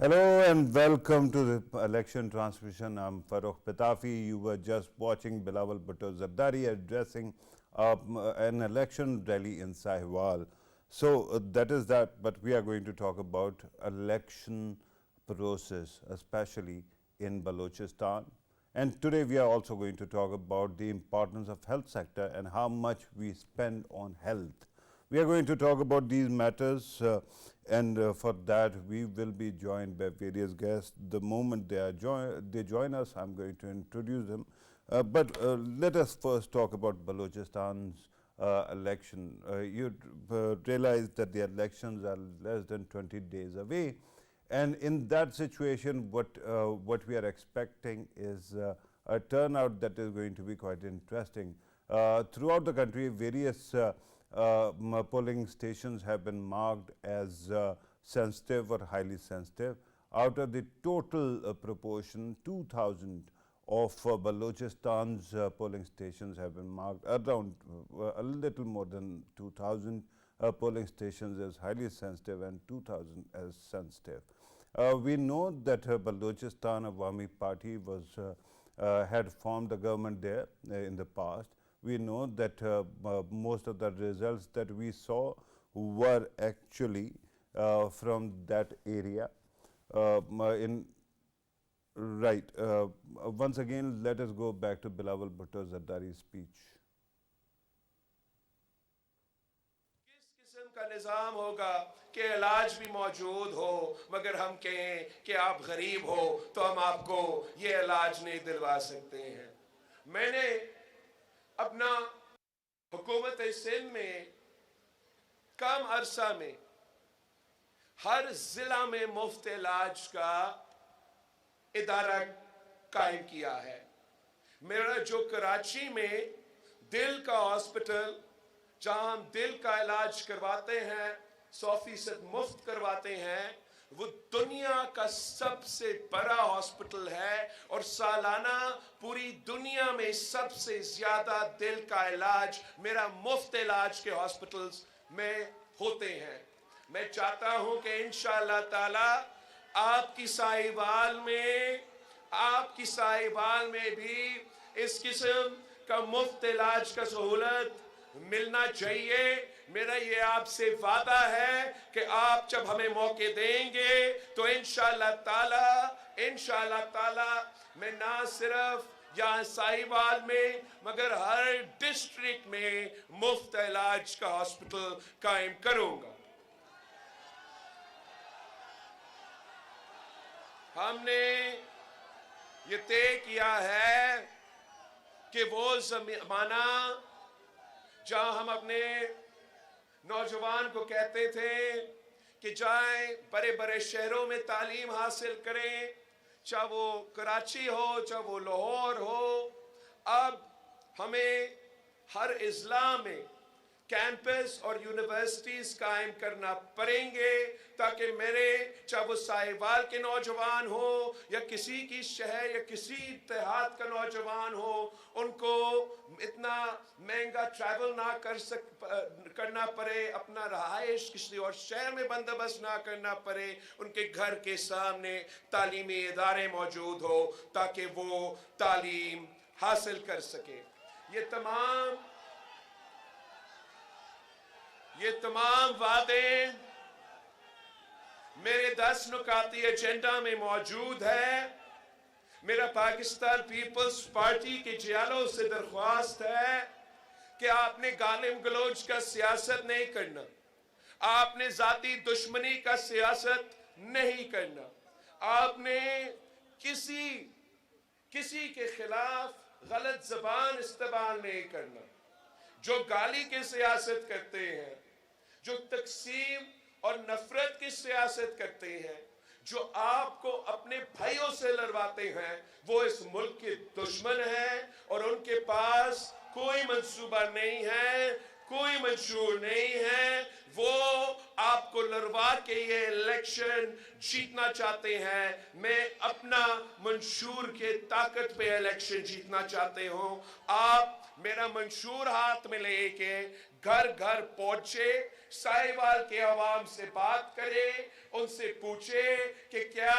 Hello and welcome to the election transmission. I'm Farooq Pitafi. You were just watching Bilawal Bhutto Zardari addressing an election rally in Sahiwal. So that is that, but we are going to talk about election process, especially in Balochistan. And today we are also going to talk about the importance of health sector and how much we spend on health. We are going to talk about these matters and for that we will be joined by various guests. The moment they join us, I'm going to introduce them. But let us first talk about Balochistan's election. You realize that the elections are less than 20 days away, and in that situation what we are expecting is a turnout that is going to be quite interesting. Throughout the country, various polling stations have been marked as sensitive or highly sensitive. Out of the total proportion, 2,000 of Balochistan's polling stations have been marked, around a little more than 2,000 polling stations as highly sensitive and 2,000 as sensitive. We know that Balochistan Awami Party had formed the government there in the past. We know that most of the results that we saw were actually from that area. Once again, let us go back to Bilawal Bhutto Zardari's speech. किस्म का निज़ाम होगा कि इलाज भी मौजूद हो, मगर हम कहें कि आप गरीब हो तो हम आपको ये इलाज नहीं दिलवा सकते हैं। मैंने अपना हुकूमत सिंध में कम अरसा में हर ज़िला में मुफ्त इलाज का इदारा कायम किया है। मेरा जो कराची में दिल का हॉस्पिटल, जहां हम दिल का इलाज करवाते हैं, 100% मुफ्त करवाते हैं, वो दुनिया का सबसे बड़ा हॉस्पिटल है और सालाना पूरी दुनिया में सबसे ज्यादा दिल का इलाज मेरा मुफ्त इलाज के हॉस्पिटल्स में होते हैं। मैं चाहता हूं कि इंशाअल्लाह ताला आपकी साहिवाल में भी इस किस्म का मुफ्त इलाज का सहूलत मिलना चाहिए। मेरा ये आपसे वादा है कि आप जब हमें मौके देंगे तो इंशाअल्लाह ताला मैं ना सिर्फ यहाँ साहिवाल में मगर हर डिस्ट्रिक्ट में मुफ्त इलाज का हॉस्पिटल कायम करूंगा। हमने ये तय किया है कि वो ज़माना जहां हम अपने नौजवान को कहते थे कि जाएं बड़े बड़े शहरों में तालीम हासिल करें, चाहे वो कराची हो चाहे वो लाहौर हो, अब हमें हर इज़ला में कैंपस और यूनिवर्सिटीज़ कायम करना पड़ेंगे ताकि मेरे चाहे वो साहिवाल के नौजवान हो या किसी की शहर या किसी इत्तेहाद का नौजवान हो, उनको इतना महंगा ट्रैवल ना करना पड़े, अपना रहाइश किसी और शहर में बंदोबस्त ना करना पड़े, उनके घर के सामने तालीमी इदारे मौजूद हो ताकि वो तालीम हासिल कर सके। ये तमाम वादे मेरे 10 नुकाती एजेंडा में मौजूद है। मेरा पाकिस्तान पीपल्स पार्टी के जियालों से दरख्वास्त है कि आपने गालिम गलोच का सियासत नहीं करना, आपने जाती दुश्मनी का सियासत नहीं करना, आपने किसी के खिलाफ गलत जबान इस्तेमाल नहीं करना। जो गाली की सियासत करते हैं, जो तकसीम और नफरत की सियासत करते हैं, जो आपको अपने भाइयों से लड़वाते हैं, वो इस मुल्क के दुश्मन हैं और उनके पास कोई मंसूबा नहीं है, कोई मंशूर नहीं है। वो आपको लड़वा के ये इलेक्शन जीतना चाहते हैं। मैं अपना मंशूर के ताकत पे इलेक्शन जीतना चाहते हूं। आप मेरा मंशूर हाथ में लेके घर घर पहुंचे, साहिवाल के अवाम से बात करे, उनसे पूछे कि क्या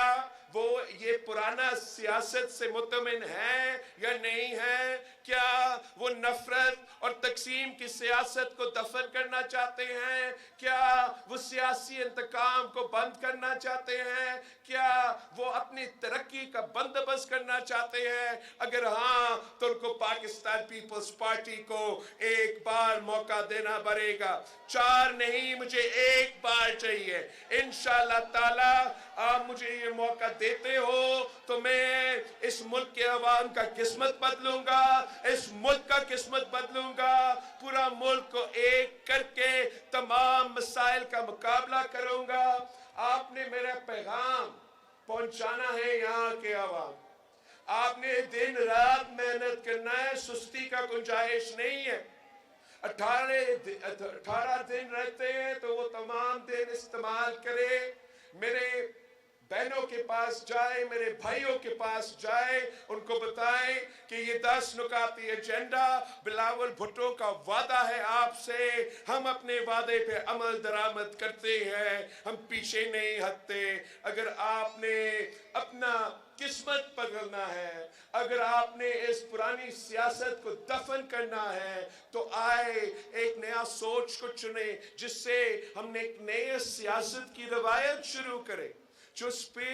वो ये पुराना सियासत से मुतमिन है या नहीं है, क्या वो नफरत और तकसीम की सियासत को दफन करना चाहते हैं, क्या वो सियासी इंतकाम को बंद करना चाहते हैं, क्या वो अपनी तरक्की का बंदोबस्त करना चाहते हैं। अगर हाँ तो उनको पाकिस्तान पीपल्स पार्टी को एक बार मौका देना पड़ेगा, 4 नहीं, मुझे एक बार चाहिए। इंशाअल्लाह ताला आप मुझे ये मौका देते हो तो मैं इस मुल्क के अवाम का किस्मत बदलूंगा, इस मुल्क का किस्मत बदलूंगा, पूरा मुल्क को एक करके तमाम मसाइल का मुकाबला करूंगा। आपने मेरा पैगाम पहुंचाना है यहाँ के अवाम, आपने दिन रात मेहनत करना है, सुस्ती का गुंजाइश नहीं है। 18 दिन रहते हैं तो वो तमाम दिन इस्तेमाल करे, मेरे बहनों के पास जाए, मेरे भाइयों के पास जाए, उनको बताएं कि ये 10 नुकाती एजेंडा बिलावल भुट्टो का वादा है आपसे, हम अपने वादे पे अमल दरामद करते हैं, हम पीछे नहीं हटते। अगर आपने अपना किस्मत बदलना है, अगर आपने इस पुरानी सियासत को दफन करना है तो आए एक नया सोच को चुने, जिससे हमने एक नए सियासत की रवायत शुरू करें, जिस पे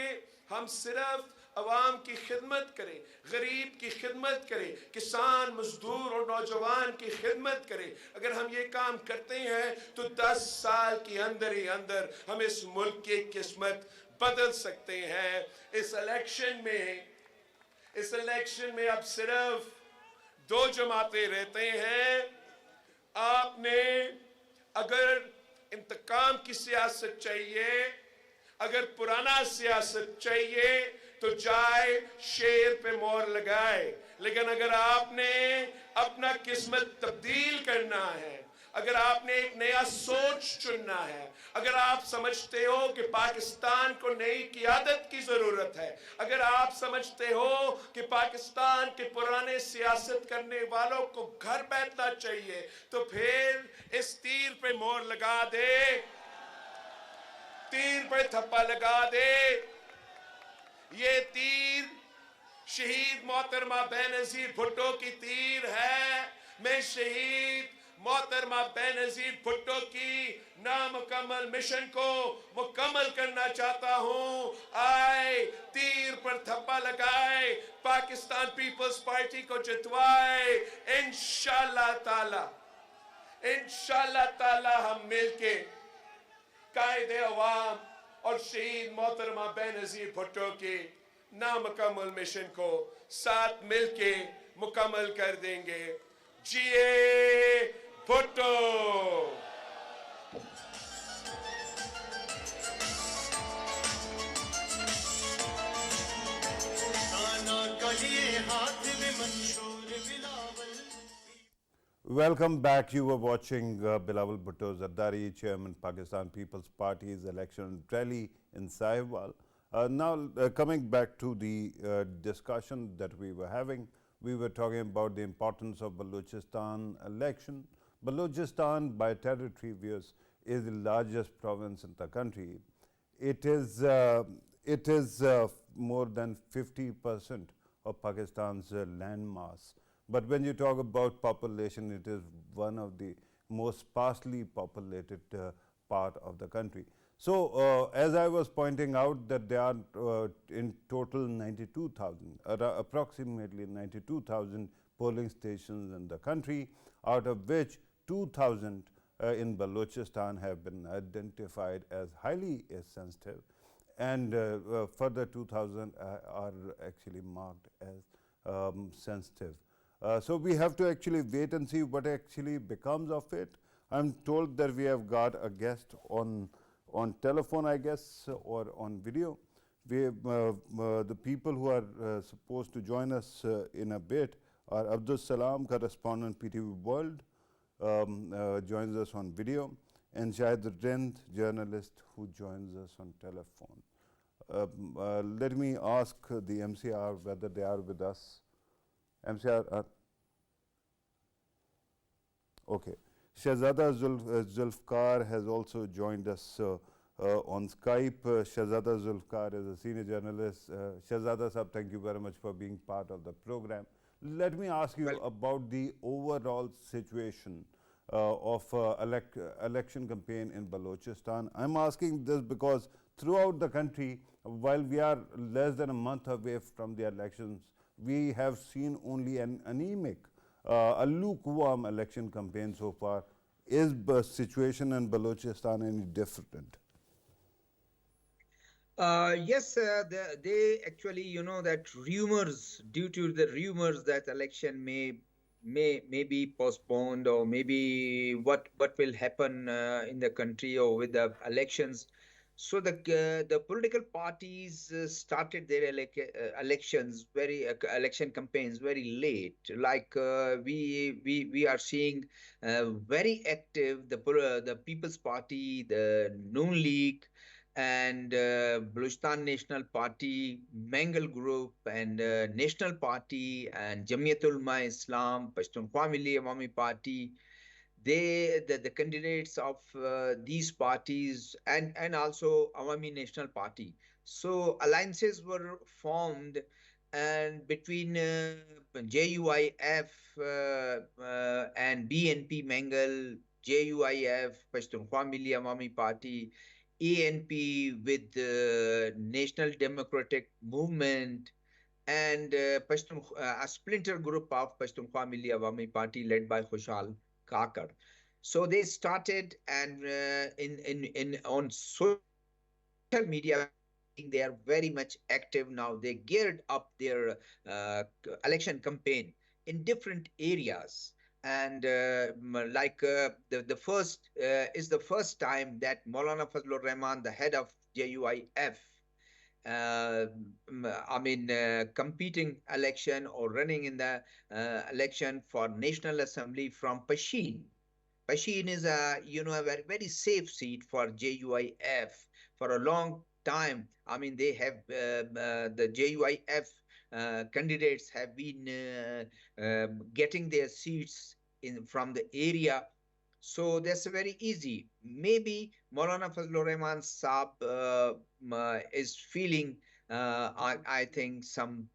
हम सिर्फ अवाम की खिदमत करें, गरीब की खिदमत करें, किसान, मजदूर और नौजवान की खिदमत करें। अगर हम ये काम करते हैं तो 10 साल के अंदर ही अंदर हम इस मुल्क की किस्मत बदल सकते हैं। इस इलेक्शन में अब सिर्फ 2 जमातें रहते हैं। आपने अगर इंतकाम की सियासत चाहिए, अगर पुराना सियासत चाहिए तो जाए शेर पे मोहर लगाए, लेकिन अगर आपने अपना किस्मत तब्दील करना है, अगर आपने एक नया सोच चुनना है, अगर आप समझते हो कि पाकिस्तान को नई क़ियादत की जरूरत है, अगर आप समझते हो कि पाकिस्तान के पुराने सियासत करने वालों को घर बैठना चाहिए, तो फिर इस तीर पे मोहर लगा दे, तीर पे थप्पा लगा दे। ये तीर शहीद मोहतरमा बेनजीर भुट्टो की तीर है। मैं शहीद मोहतरमा बेनजीर भुट्टो की नामुकम्मल मिशन को मुकम्मल करना चाहता हूं। आए तीर पर थप्पा लगाए, पाकिस्तान पीपल्स पार्टी को जितवाए। इंशाअल्लाह ताला हम मिलके कायदे अवाम और शहीद मोहतरमा बेनजीर भुट्टो के नामुकम्मल मिशन को साथ मिलके मुकम्मल कर देंगे। जिए भुट्टो। राना का ये हाथ में मंशूर Bilawal. Welcome back. You were watching Bilawal Bhutto Zardari, Chairman Pakistan People's Party's election rally in Sahiwal. Now, coming back to the discussion that we were having, we were talking about the importance of Balochistan election. Balochistan, by territory views, is the largest province in the country. It is more than 50% of Pakistan's land mass. But when you talk about population, it is one of the most sparsely populated part of the country. So, as I was pointing out that there are in total 92,000, approximately 92,000 polling stations in the country, out of which 2,000 in Balochistan have been identified as highly sensitive, and further 2,000 are actually marked as sensitive. So we have to actually wait and see what actually becomes of it. I'm told that we have got a guest on telephone, I guess, or on video. We have, the people who are supposed to join us in a bit are Abdul Salam, correspondent PTV World, joins us on video, and Jawad, journalist, who joins us on telephone. Let me ask the MCR whether they are with us. MCR, Okay. Shahzada Zulfikar has also joined us on Skype. Shahzada Zulfikar is a senior journalist. Shahzada Sahab, thank you very much for being part of the program. Let me ask you Well, about the overall situation of election campaign in Balochistan. I'm asking this because throughout the country, while we are less than a month away from the elections, we have seen only an anemic, a lukewarm election campaign so far. Is the situation in Balochistan any different? yes, they actually, that rumors, due to the rumors that election may be postponed, or maybe what will happen in the country or with the elections. So the political parties started their elections election campaigns very late. Like we are seeing very active the People's Party, the Noon League, and Baluchistan National Party, Mangal Group, and National Party, and Jamiatul Ulama Islam, Pashtunkhwa Milli Awami Party. The candidates of these parties, and also Awami National Party. So alliances were formed, and between JUIF and BNP Mangal, JUIF, Pashtunkhwa Milli Awami Party, ANP with the National Democratic Movement, and a splinter group of Pashtunkhwa Milli Awami Party led by Khushal Kakar. So they started, and in on social media, we are seeing they are very much active now. They geared up their election campaign in different areas. And like the first is the first time that Maulana Fazlur Rahman, the head of JUIF, uh, competing election or running in the election for National Assembly from Pashin. Pashin is a very safe seat for JUIF for a long time. I mean, they have the JUIF candidates have been getting their seats in from the area, so that's very easy. Maybe Maulana Fazlur Rahman Saab is feeling, I think, some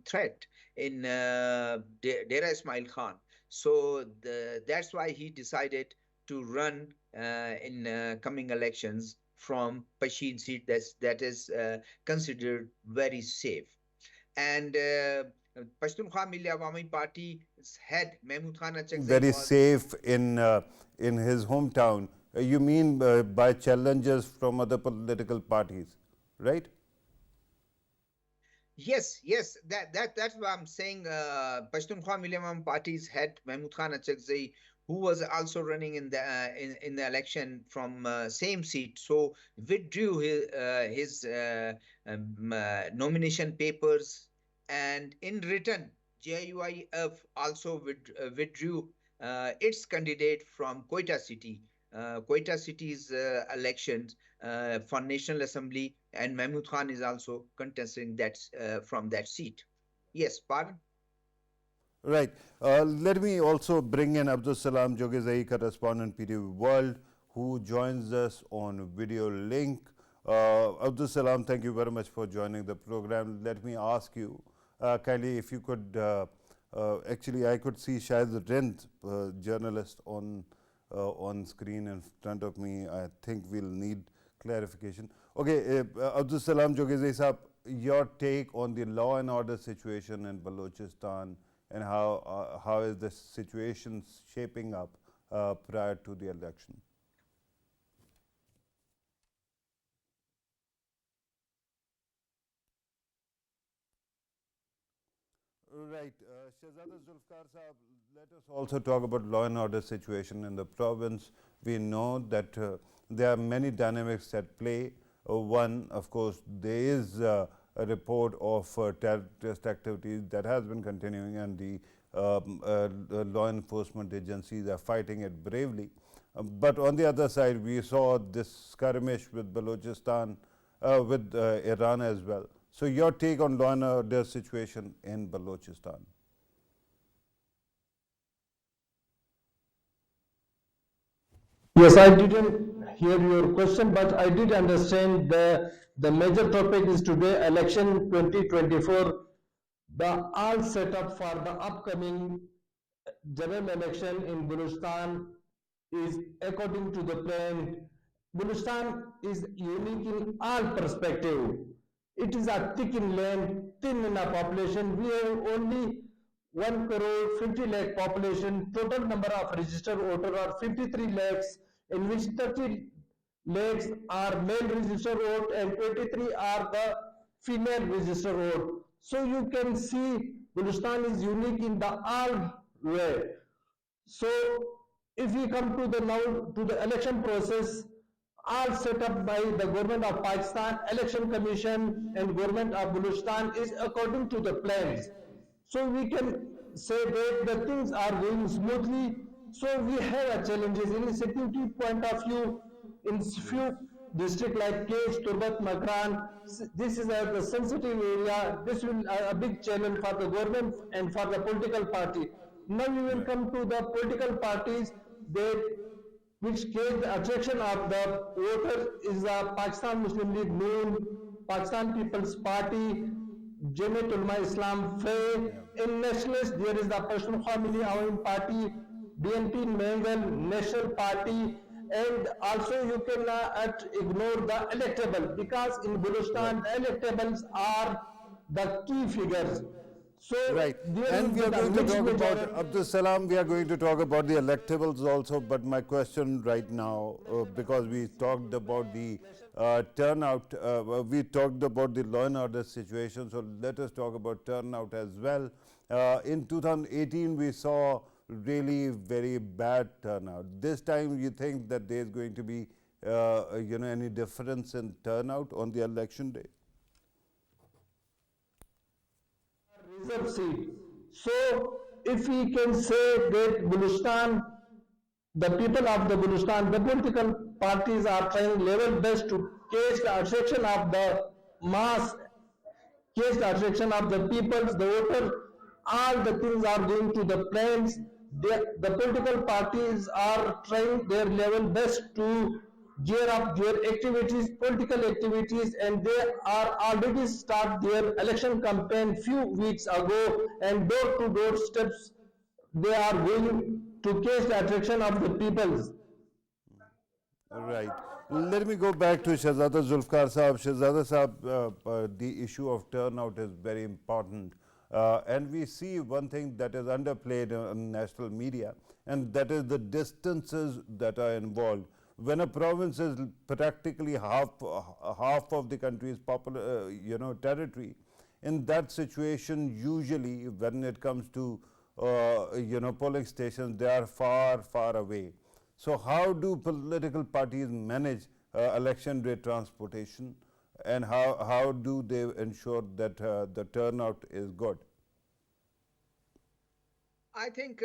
threat in Dera Ismail Khan. So that's why he decided to run in coming elections from Pashin seat that is considered very safe. And Pashtunkhwa Milli Awami Party's head Mahmud Khan Achakzai Very was. safe in his hometown. You mean by challenges from other political parties, right? Yes, yes, that's what I'm saying. Pashtunkhwa Milli Party's head Mahmud Khan Achakzai, who was also running in the in the election from same seat, so withdrew his nomination papers, and in return, JUIF also withdrew its candidate from Quetta city. Quetta city's elections for National Assembly, and Mahmud Khan is also contesting that from that seat. Yes, pardon. Right. Let me also bring in Abdul Salam Jogezai, correspondent PTV World, who joins us on video link. Abdul Salam, thank you very much for joining the program. Let me ask you, kindly, if you could, actually, I could see Shahid Rind, journalist, on screen in front of me. I think we'll need clarification. Okay, Abdul Salam Jogezai Sahab, your take on the law and order situation in Balochistan, and how is the situation shaping up prior to the election? Right. Shahzada Zulfikar Sahab, let us also talk about law and order situation in the province. We know that there are many dynamics at play. One, of course, there is a report of terrorist activities that has been continuing, and the law enforcement agencies are fighting it bravely. But on the other side, we saw this skirmish with Balochistan, with Iran as well. So your take on law and order situation in Balochistan? Yes, I didn't hear your question, but I did understand the major topic is today election 2024, the all setup for the upcoming general election in Baluchistan is according to the plan. Baluchistan is unique in all perspective. It is a thick in land, thin in a population. We have only 1 crore 50 lakh population. Total number of registered voters are 53 lakhs, in which 30 lakhs are male registered vote and 23 are the female registered vote. So you can see Baluchistan is unique in the all way. So if we come to the now to the election process, all set up by the government of Pakistan, election commission and government of Baluchistan is according to the plans. So we can say that the things are going smoothly. So we have a challenges in a security point of view in few district like Cage, Turbat, Makran. This is the sensitive area. This will a big challenge for the government and for the political party. Now we will Right. come to the political parties that which gave the attraction of the voters is the Pakistan Muslim League Noon, Pakistan People's Party, Jamiat Ulama Islam Faith. Yeah. In nationalists, there is the Pashtun Family Awam Party, BNP Mangal National Party, and also you cannot ignore the electable because in Right. Baluchistan the electables are the key figures. So Right. there And will we be are the going to mixed talk about, majority. Abdul Salam, we are going to talk about the electables also. But my question right now, because we talked about the turnout, we talked about the law and order situation. So let us talk about turnout as well. In 2018, we saw really very bad turnout. This time, you think that there is going to be, any difference in turnout on the election day? Reserve seat. So, if we can say that Baluchistan, the people of the Baluchistan, the political parties are trying level best to catch the attraction of the mass, catch the attraction of the people, the voters. All the things are going to the plans. The political parties are trying their level best to gear up their activities, political activities, and they are already start their election campaign few weeks ago, and door to door steps they are going to catch the attraction of the peoples. Right. Let me go back to Shahzada Zulfikar Sahab. Shahzada Sahab, the issue of turnout is very important. And we see one thing that is underplayed in national media, and that is the distances that are involved. When a province is practically half of the country's territory, in that situation, usually when it comes to polling stations, they are far, far away. So how do political parties manage election day transportation, and how do they ensure that the turnout is good? I think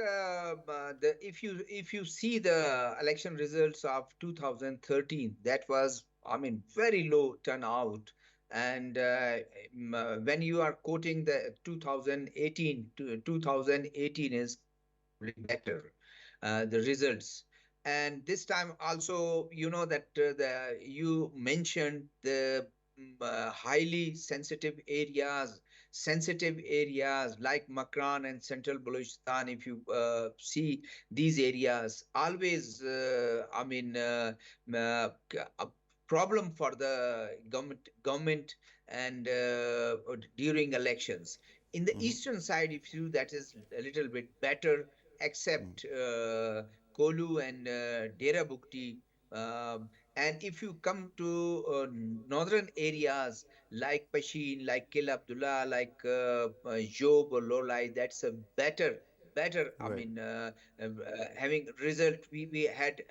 if you see the election results of 2013, that was, I mean, very low turnout. And when you are quoting the 2018 to 2018 is considerably better, the results. And this time also, you know that the you mentioned the highly sensitive areas like Makran and Central Balochistan. If you see these areas, always, a problem for the government and during elections. In the eastern side, if you that is a little bit better, except Kolu and Dera Bukti. And if you come to northern areas like Pashin, like Kil Abdullah, like Job or Lolai, that's a better. I Right. mean, having result, we had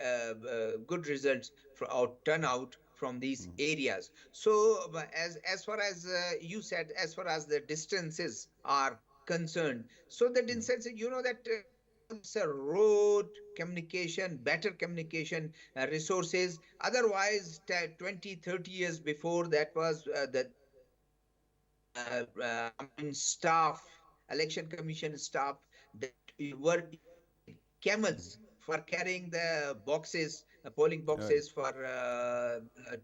good results for our turnout from these areas. So as far as you said, as far as the distances are concerned, so the distance, you know that now this road communication, better communication resources. Otherwise, 20, 30 years before, that was staff, election commission staff that were using camels for carrying the boxes polling Right. boxes for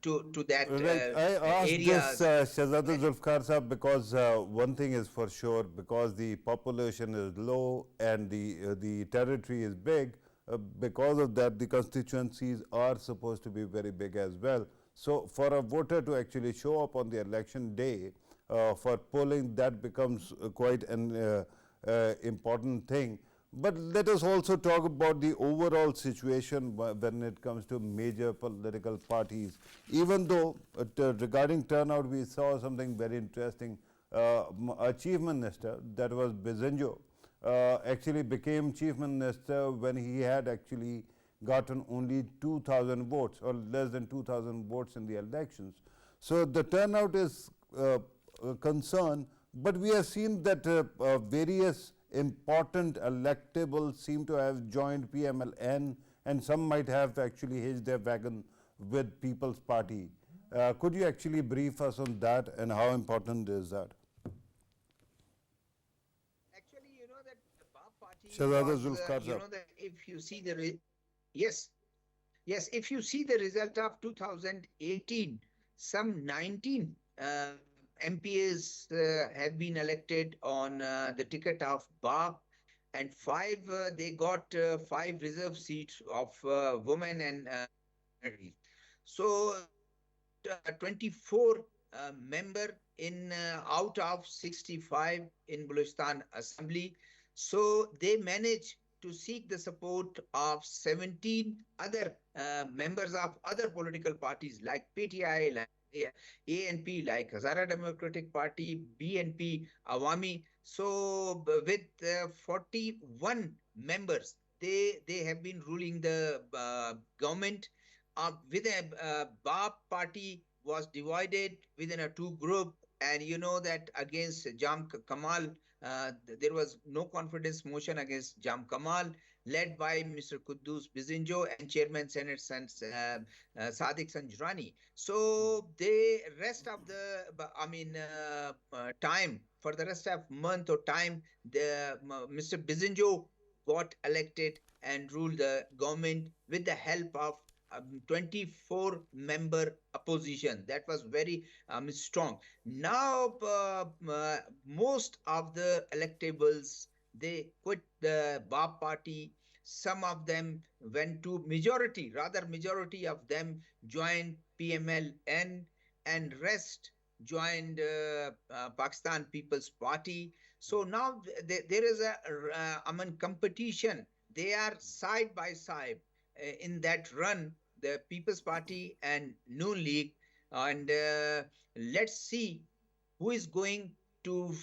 to that Right. I asked this areas. Shahzada Zulfikar Sahab because one thing is for sure, because the population is low and the territory is big. Because of that, the constituencies are supposed to be very big as well. So, for a voter to actually show up on the election day for polling, that becomes quite an important thing. But let us also talk about the overall situation when it comes to major political parties. Even though regarding turnout, we saw something very interesting. Our chief minister, that was Bizenjo, actually became chief minister when he had actually gotten only 2,000 votes or less than 2,000 votes in the elections. So the turnout is a concern, but we have seen that various important electables seem to have joined PMLN, and some might have actually hitched their wagon with People's Party. Could you actually brief us on that, and how important is that? Actually, that the Bap Party Shahzada was, Zulfikar Sahab. that if you see yes, yes, if you see the result of 2018, some 19 MPs have been elected on the ticket of Bap, and five they got five reserve seats of women and minorities. So they got 24 member in out of 65 in Baluchistan Assembly. So they managed to seek the support of 17 other members of other political parties like PTI, like ANP, like Hazara Democratic Party, BNP, Awami. So with 41 members, they have been ruling the government. With a Bap party was divided within a two group, and you know that against Jam Kamal, there was no confidence motion against Jam Kamal, led by Mr. Quddus Bizinjo and Chairman Senate Sadiq Sanjrani. So the rest of the, time, for the rest of month or time, Mr. Bizinjo got elected and ruled the government with the help of 24 member opposition. That was very strong. Now most of the electables, they quit the Bap party. Some of them went to majority, rather majority of them joined PMLN, and rest joined Pakistan People's Party. So now there is a competition. They are side by side in that run, the People's Party and Noon League, and let's see who is going to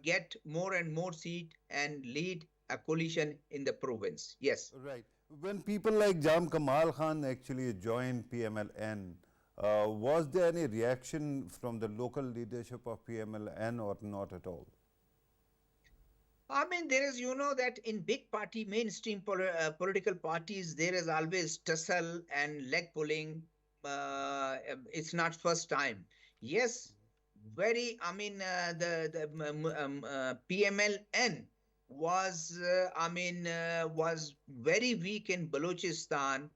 get more and more seat and lead a coalition in the province. Yes. Right. When people like Jam Kamal Khan actually joined PMLN, was there any reaction from the local leadership of PMLN or not at all? I mean, there is, that in big party, mainstream political parties, there is always tussle and leg pulling. It's not first time. Yes, the PMLN was, was very weak in Balochistan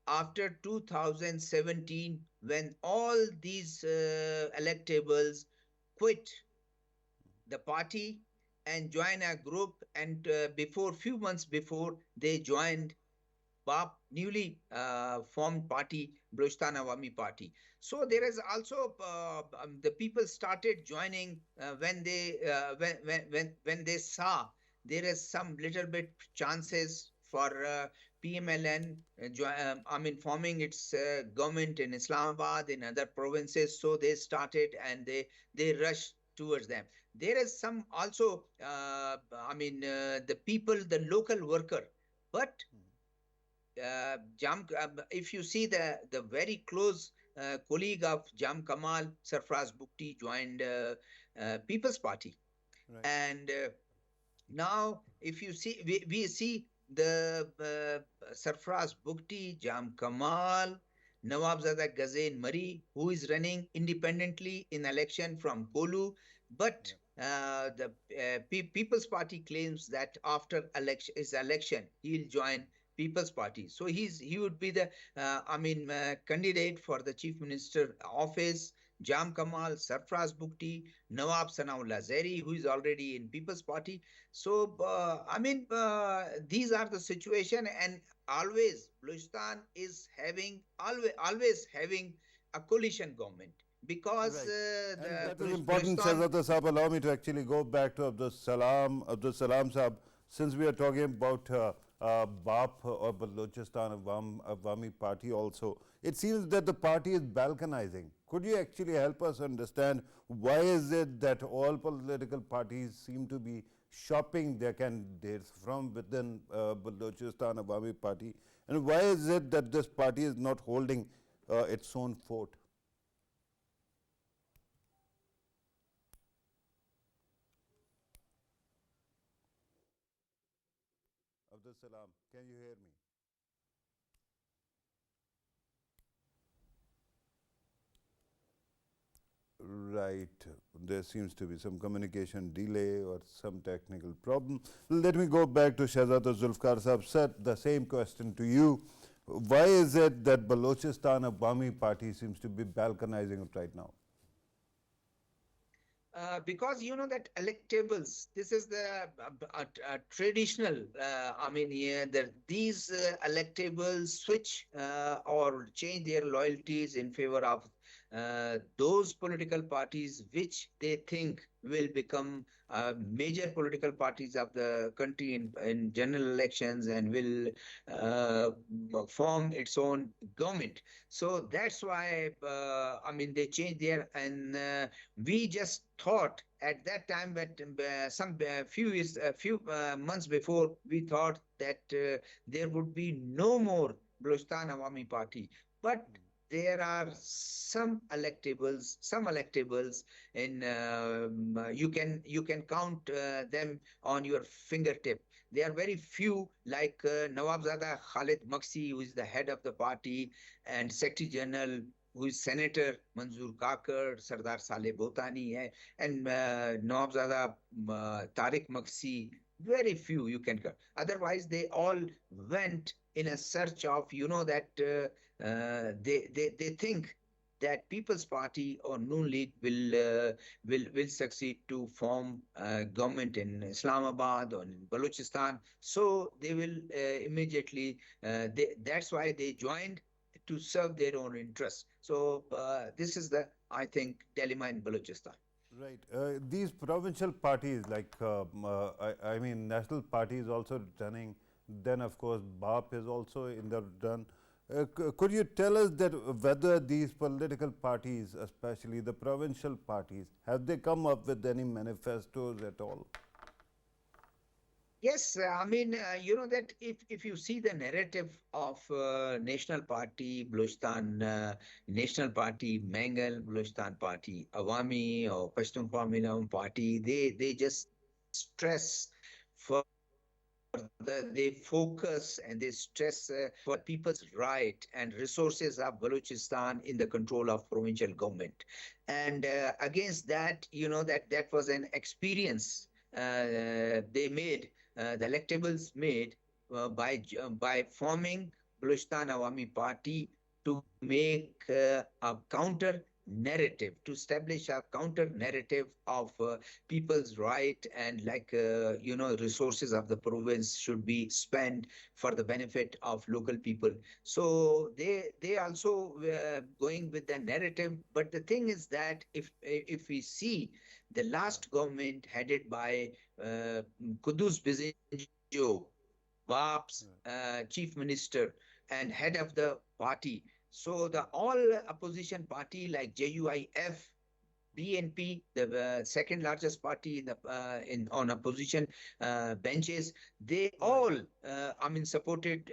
after 2017, when all these electables quit the party and join a group, and before few months before they joined BAP, newly formed party, Balochistan Awami Party. So there is also the people started joining when they saw there is some little bit chances for PMLN forming its government in Islamabad, in other provinces. So they started and they rushed towards them. There is some also the people, the local worker, but if you see the very close colleague of Jam Kamal, Sarfraz Bukti, joined People's Party. Right. And now, if you see, we see the Sarfraz Bukti, Jam Kamal, Nawabzada Gazain Mari, who is running independently in election from Kolu, but the People's Party claims that after his election, he'll join People's Party. So he would be the candidate for the Chief Minister office. Jam Kamal, Sarfraz Bukti, Nawab Sanaullah Zairi, who is already in People's Party. So these are the situation, and always Baluchistan is having always having a coalition government because Right. And the that is important, Baluchistan. Shahzada Saab. Allow me to actually go back to Abdul Salam. Abdul Salam Saab, since we are talking about BAP or Balochistan Awami Party also, it seems that the party is balkanizing. Could you actually help us understand why is it that all political parties seem to be shopping their candidates from within Balochistan Awami Party, and why is it that this party is not holding its own fort? Abdul Salam, can you hear me? Right, there seems to be some communication delay or some technical problem. Let me go back to Shahzada Zulfikar Saab. Sir, the same question to you. Why is it that Balochistan Awami Party seems to be balkanizing it right now? Because you know that electables, this is the traditional. Yeah, these electables switch or change their loyalties in favor of those political parties which they think will become major political parties of the country in general elections and will uh, form its own government. So that's why they change their and. We just thought at that time that few months before we thought that there would be no more Balochistan Awami Party, but there are some electables in you can count them on your fingertip. There are very few like Nawabzada Khalid Maksi, who is the head of the party, and Secretary General, who is Senator Manzoor Kakar, Sardar Saleh Bhotani, and Nawabzada Tariq Maksi. Very few you can count. Otherwise, they all went in a search of, that they think that People's Party or Noon League will succeed to form government in Islamabad or in Balochistan. So they will immediately. That's why they joined to serve their own interests. So this is the, I think, dilemma in Balochistan. Right. These provincial parties, like I mean, national parties also running. Then, of course, BAP is also in the run. Could you tell us that whether these political parties, especially the provincial parties, have they come up with any manifestos at all? Yes, you know that if you see the narrative of National Party, Balochistan National Party, Mangal, Balochistan Party, Awami or Pashtun Minimum Party, they just stress for they focus and they stress for people's right and resources of Balochistan in the control of provincial government. And against that, that was an experience they made, the electables made by forming Balochistan Awami Party to make a counter narrative, to establish a counter narrative of people's right and resources of the province should be spent for the benefit of local people. So they also going with the narrative. But the thing is that if we see the last government headed by Kudus Bizinjo, BAP's chief minister and head of the party. So the all opposition party like JUIF, BNP, the second largest party in the in on opposition benches, they Right. all supported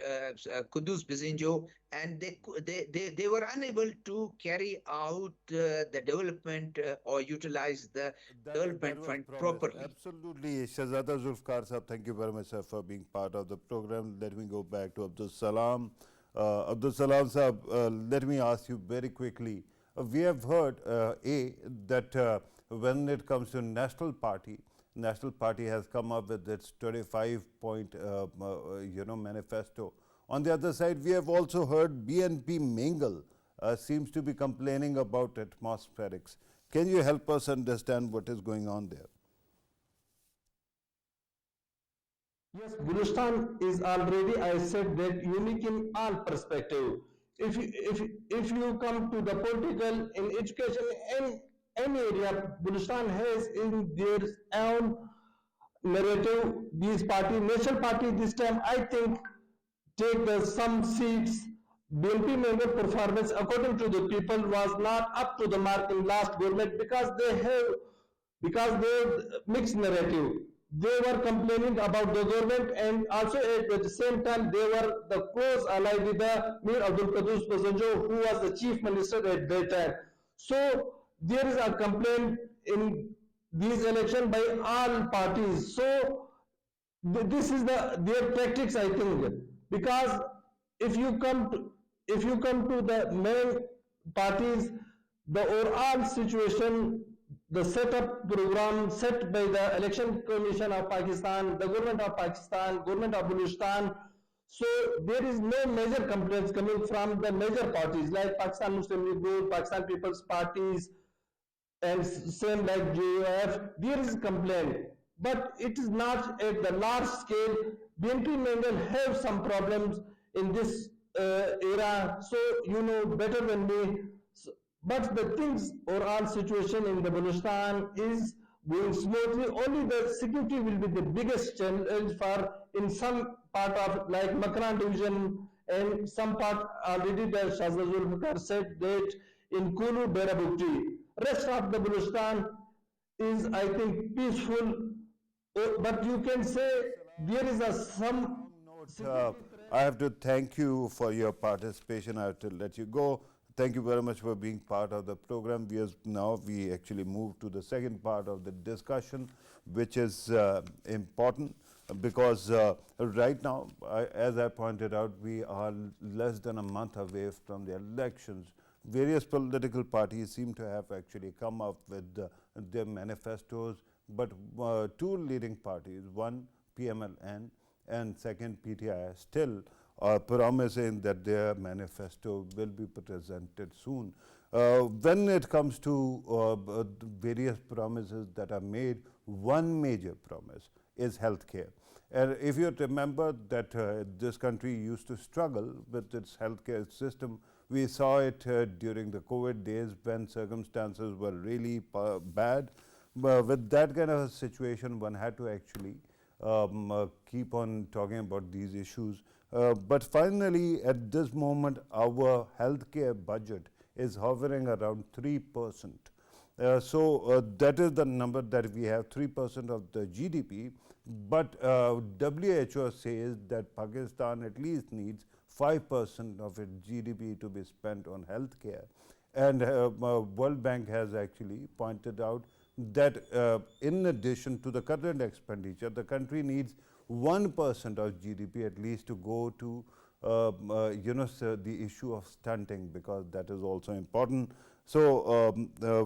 Kudus Bizinjo, and they were unable to carry out the development or utilize the That development was fund promised. properly. Absolutely. Shahzada Zulfikar Sahab, thank you very much, sir, for being part of the program. Let me go back to Abdul Salam. Abdul Salam Sahab, let me ask you very quickly. We have heard, that when it comes to national party, National Party has come up with its 25-point, manifesto. On the other side, we have also heard BNP mingle seems to be complaining about atmospherics. Can you help us understand what is going on there? Yes, Gulistan is already, I said, that unique in all perspective. If you come to the political, in education, in any area, Gulistan has in their own narrative. These party, national party, this time I think take some seats. BNP member performance according to the people was not up to the mark in last government because they mixed narrative. They were complaining about the government and also at the same time they were the close ally with the Mir Abdul Pasanjo, who was the chief minister at that time. So there is a complaint in these elections by all parties. So this is their tactics, I think, because if you come to the main parties, the overall situation, the setup program set by the Election Commission of Pakistan, the government of Pakistan, government of Baluchistan, so there is no major complaints coming from the major parties like Pakistan Muslim League Group, Pakistan People's Parties, and same like JOF, there is complaint, but it is not at the large scale. BNP Mangal have some problems in this era, so you know better than me. So, but the things overall situation in the Baluchistan is going smoothly. Only the security will be the biggest challenge for in some part of like Makran division and some part already the Shahzada Zulfikar said that in Kulu Berabukti. Rest of the Baluchistan is, I think, peaceful, but you can say there is a some. I have to thank you for your participation. I have to let you go. Thank you very much for being part of the program. We actually move to the second part of the discussion, which is important because right now, as I pointed out, we are less than a month away from the elections. Various political parties seem to have actually come up with their manifestos, but two leading parties, one PMLN and second PTI, still are promising that their manifesto will be presented soon. When it comes to various promises that are made, one major promise is healthcare. And if you remember that this country used to struggle with its healthcare system, we saw it during the COVID days when circumstances were really bad. But with that kind of a situation, one had to actually keep on talking about these issues. But finally, at this moment, our healthcare budget is hovering around 3%. So that is the number that we have, 3% of the GDP. But WHO says that Pakistan at least needs 5% of its GDP to be spent on healthcare. And World Bank has actually pointed out that in addition to the current expenditure, the country needs 1% of GDP at least to go to the issue of stunting, because that is also important. So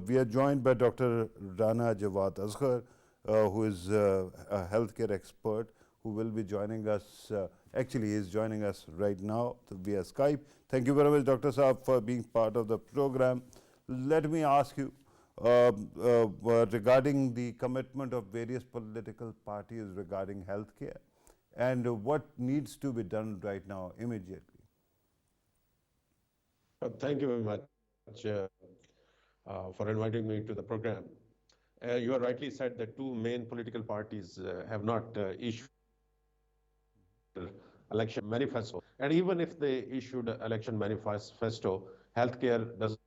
we are joined by Dr. Rana Jawad Asghar, who is a healthcare expert, who will be joining us. Actually, he is joining us right now via Skype. Thank you very much, Dr. Saab, for being part of the program. Let me ask you regarding the commitment of various political parties regarding healthcare and what needs to be done right now immediately. Thank you very much for inviting me to the program. You have rightly said that two main political parties have not issued election manifesto. And even if they issued election manifesto, healthcare doesn't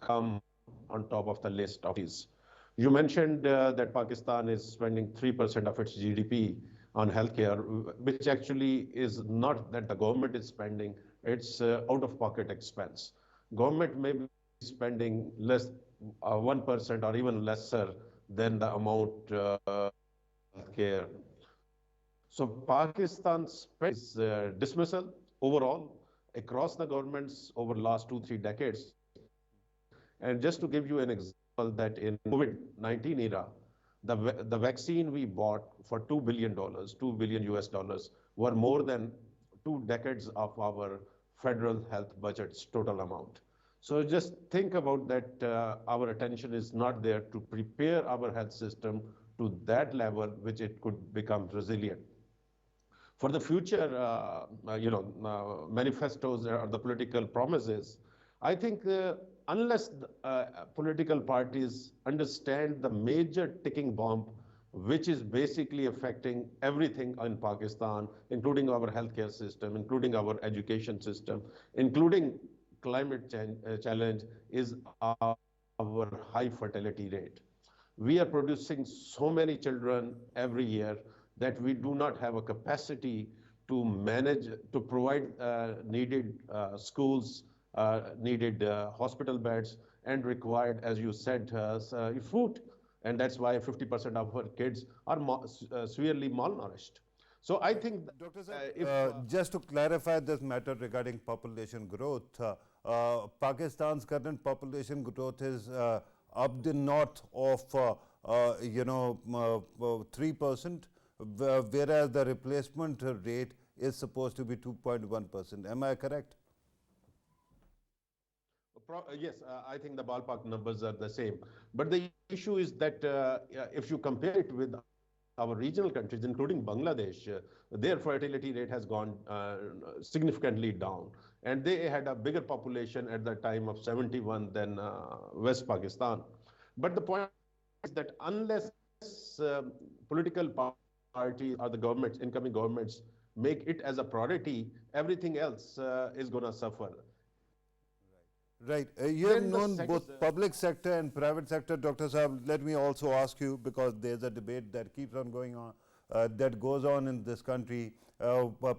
come on top of the list of these. You mentioned that Pakistan is spending 3% of its GDP on healthcare, which actually is not that the government is spending, it's out-of-pocket expense. Government may be spending less, 1% or even lesser than the amount healthcare. So Pakistan's is dismissal overall across the governments over the last 2-3 decades. And just to give you an example, that in COVID-19 era, The vaccine we bought for $2 billion, 2 billion US dollars, were more than 2 decades of our federal health budget's total amount. So just think about that. Our attention is not there to prepare our health system to that level which it could become resilient. For the future, manifestos or the political promises, I think unless political parties understand the major ticking bomb, which is basically affecting everything in Pakistan, including our healthcare system, including our education system, including climate change, challenge, is our high fertility rate. We are producing so many children every year that we do not have a capacity to manage, to provide needed schools, needed hospital beds, and required, as you said, food. And that's why 50% of our kids are severely malnourished. So I think Dr. Saab, just to clarify this matter regarding population growth, Pakistan's current population growth is up the north of 3%, whereas the replacement rate is supposed to be 2.1%. Am I correct? Yes, I think the ballpark numbers are the same. But the issue is that if you compare it with our regional countries, including Bangladesh, their fertility rate has gone significantly down. And they had a bigger population at the time of 71 than West Pakistan. But the point is that unless political parties or the governments, incoming governments, make it as a priority, everything else is going to suffer. Right. You have known both public sector and private sector, Dr. Saab. Let me also ask you, because there's a debate that keeps on going on, that goes on in this country,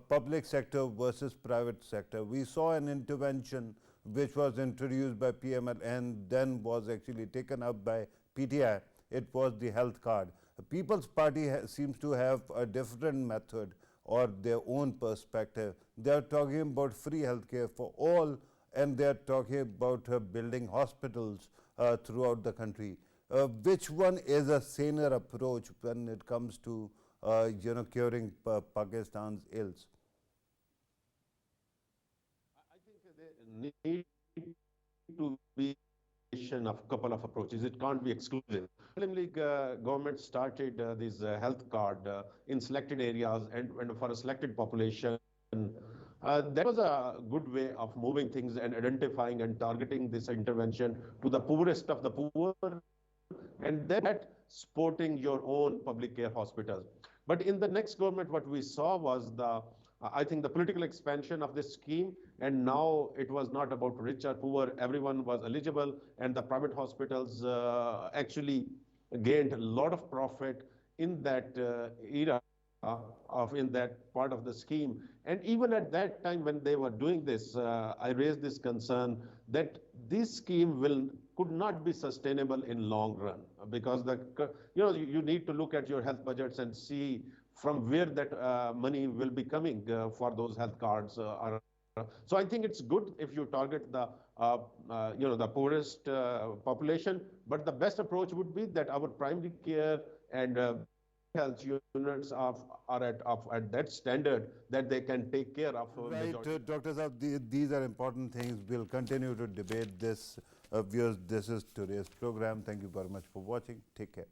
public sector versus private sector. We saw an intervention which was introduced by PML and then was actually taken up by PTI. It was the health card. The People's Party seems to have a different method or their own perspective. They are talking about free healthcare for all, and they are talking about building hospitals throughout the country. Which one is a saner approach when it comes to curing Pakistan's ills? I think there need to be of a couple of approaches. It can't be exclusive. Muslim League government started this health card in selected areas and for a selected population. That was a good way of moving things and identifying and targeting this intervention to the poorest of the poor, and then supporting your own public care hospitals. But in the next government, what we saw was I think the political expansion of this scheme, and now it was not about rich or poor, everyone was eligible, and the private hospitals actually gained a lot of profit in that era. In that part of the scheme. And even at that time when they were doing this, I raised this concern that this scheme could not be sustainable in long run, because you need to look at your health budgets and see from where that money will be coming for those health cards. So I think it's good if you target the the poorest population, but the best approach would be that our primary care and health units are at that standard that they can take care of. Right, Dr. Saab, these are important things. We'll continue to debate this. Viewers, this is today's program. Thank you very much for watching. Take care.